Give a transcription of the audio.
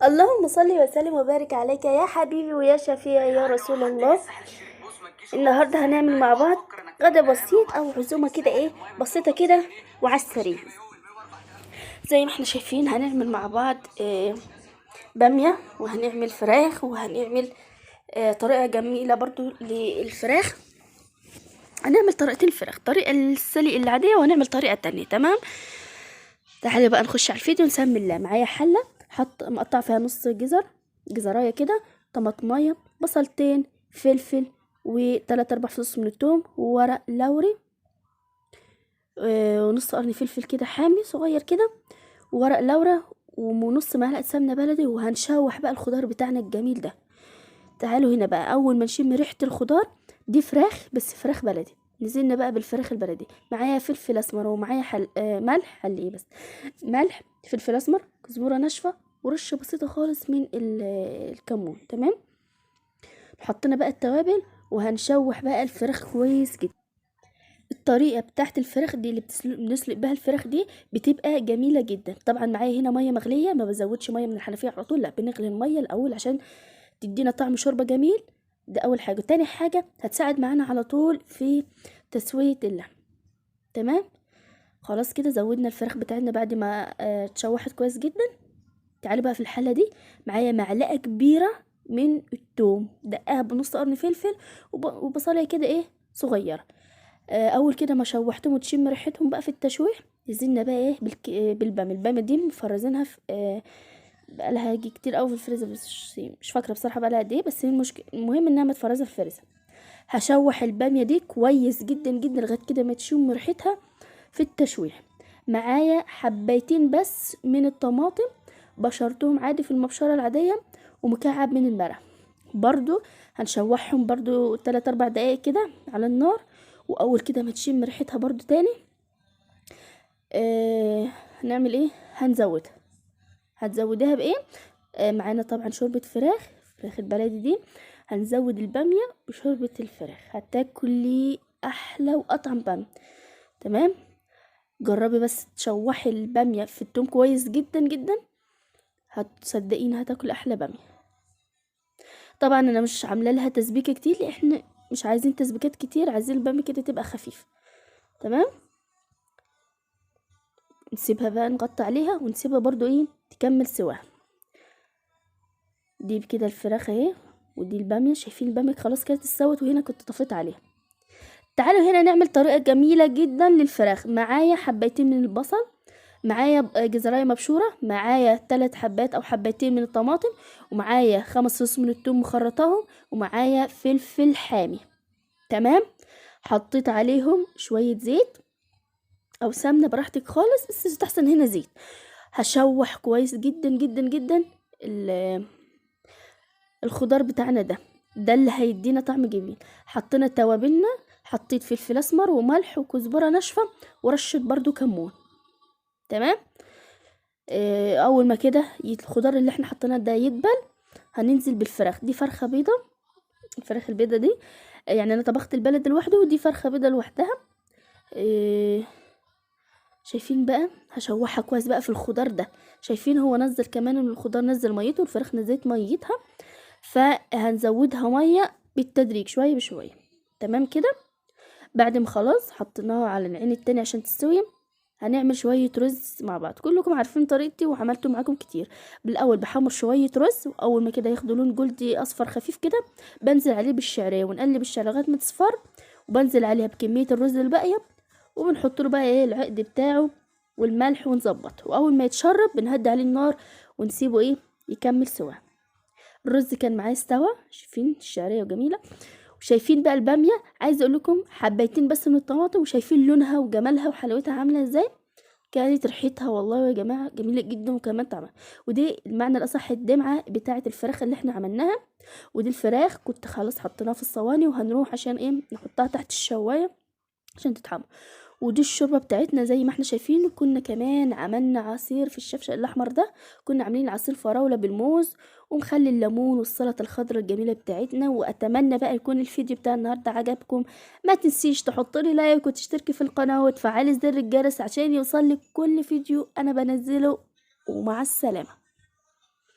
اللهم صل وسلم وبارك عليك يا حبيبي ويا شفيعي يا رسول الله. النهارده هنعمل مع بعض غدا بسيط او عزومه كده، بسيطه كده وعلى السريع. زي ما احنا شايفين هنعمل مع بعض باميه، وهنعمل فراخ، وهنعمل طريقه جميله برضو للفراخ. هنعمل طريقتين الفراخ، طريقه السلق العاديه وهنعمل طريقه تانية. تمام، تعالي بقى نخش على الفيديو. نسمي الله. معايا حله مقطع فيها نص جزرايه كده، طماطمايه، بصلتين، فلفل، وتلات اربع فصوص من الثوم، وورق لوري، ونص قرن فلفل كده حامي صغير كده، وورق لورا، ونص معلقه سمنه بلدي. وهنشوح بقى الخضار بتاعنا الجميل ده. تعالوا هنا بقى، اول ما نشم ريحه الخضار دي فراخ، بس فراخ بلدي. نزلنا بقى بالفراخ البلدي. معايا فلفل اسمر، ومعايا ملح، بس ملح، فلفل اسمر، كزبره ناشفه، ورشه بسيطه خالص من الكمون. تمام، حطينا بقى التوابل، وهنشوح بقى الفراخ كويس جدا. الطريقه بتاعت الفراخ دي اللي بنسلق بها الفراخ دي بتبقى جميله جدا. طبعا معايا هنا ميه مغليه، ما بزودش ميه من الحنفيه على طول، لا، بنغلي الميه الاول عشان تدينا طعم شوربه جميل. ده اول حاجه. تاني حاجه هتساعد معانا على طول في تسويه اللحم. تمام، خلاص كده زودنا الفراخ بتاعتنا بعد ما اتشوحت كويس جدا. تعالوا بقى في الحله دي، معايا معلقه كبيره من الثوم، دقها بنص قرن فلفل، وبصلايه كده صغيره. اول كده ما شوحتهم وتشم ريحتهم بقى في التشويح، نزلنا بقى بالباميه دي مفرزينها في بقالها يجي كتير قوي في الفريزر، بس مش فاكره بصراحه بقالها قد ايه، بس هي المهم انها متفرزه في الفريزر. هشوح الباميه دي كويس جدا جدا لغايه كده ما تشم ريحتها في التشويح. معايا حبايتين بس من الطماطم، بشرتهم عادي في المبشره العاديه، ومكعب من المرق. برضو هنشوحهم برضو 3-4 دقايق كده على النار. واول كده ما تشم ريحتها برضو تاني هنعمل هتزودها بايه؟ معانا طبعا شوربة فراخ البلدي دي. هنزود البامية بشوربة الفراخ، هتاكلي احلى واطعم بامية. تمام، جربي بس تشوحي البامية في التوم كويس جدا جدا، هتصدقيني هتاكل احلى بامية. طبعا انا مش عامله لها تسبيكه كتير، لان احنا مش عايزين تسبيكات كتير، عايزين البامية كده تبقى خفيفه. تمام، نسيبها بقى، نغطي عليها ونسيبها برضو تكمل سواها. دي كده الفراخ اهي، ودي الباميه. شايفين الباميه خلاص كانت استوت، وهنا كنت طفيت عليها. تعالوا هنا نعمل طريقه جميله جدا للفراخ. معايا حبايتين من البصل، معايا جزرايه مبشوره، معايا 3 حبات او حبايتين من الطماطم، ومعايا 5 فصوص من الثوم مخرطاهم، ومعايا فلفل حامي. تمام، حطيت عليهم شويه زيت او سمنه براحتك خالص، بس يستحسن هنا زيت. هشوح كويس جدا جدا جدا الخضار بتاعنا ده اللي هيدينا طعم جميل. حطينا توابلنا، حطيت فلفل اسمر وملح وكزبره ناشفه ورشه برضو كمون. تمام، اول ما كده الخضار اللي احنا حطيناه ده يدبل، هننزل بالفراخ. دي فرخه بيضه، الفراخ البيضه دي يعني انا طبخت البلد لوحده، ودي فرخه بيضه لوحدها. شايفين بقى، هشوحها كويس بقى في الخضار ده. شايفين هو نزل كمان الخضار، نزل ميته، والفراخ نزلت ميتها، فهنزودها ميه بالتدريج شويه بشويه. تمام كده. بعد ما خلاص حطيناها على العين التاني عشان تستوي، هنعمل شويه رز مع بعض. كلكم عارفين طريقتي وعملته معاكم كتير. بالاول بحمر شويه رز، واول ما كده ياخدوا لون جلدي اصفر خفيف كده، بنزل عليه بالشعريه، ونقلب الشعريه لغايه ما تصفر، وبنزل عليها بكميه الرز الباقيه، وبنحط له بقى العقد بتاعه والملح ونظبط. واول ما يتشرب بنهدي عليه النار ونسيبه يكمل سوا. الرز كان معاه استوى، شايفين الشعريه جميله. وشايفين بقى الباميه، عايزه اقول لكم حبيتين بس من الطماطم، وشايفين لونها وجمالها وحلاوتها عامله ازاي. كانت ريحتها والله يا جماعه جميله جدا، وكمان طعمها. ودي المعنى الاصح الدمعه بتاعه الفراخ اللي احنا عملناها. ودي الفراخ كنت خلاص حطيناها في الصواني، وهنروح عشان نحطها تحت الشوايه عشان تتحمر. ودي الشوربه بتاعتنا زي ما احنا شايفين. كنا كمان عملنا عصير في الشفشق الاحمر ده، كنا عاملين عصير فراوله بالموز، ومخلي الليمون والسلطه الخضراء الجميله بتاعتنا. واتمنى بقى يكون الفيديو بتاع النهارده عجبكم. ما تنسيش تحط لي لايك وتشتركي في القناه وتفعلي زر الجرس عشان يوصلك كل فيديو انا بنزله. ومع السلامه.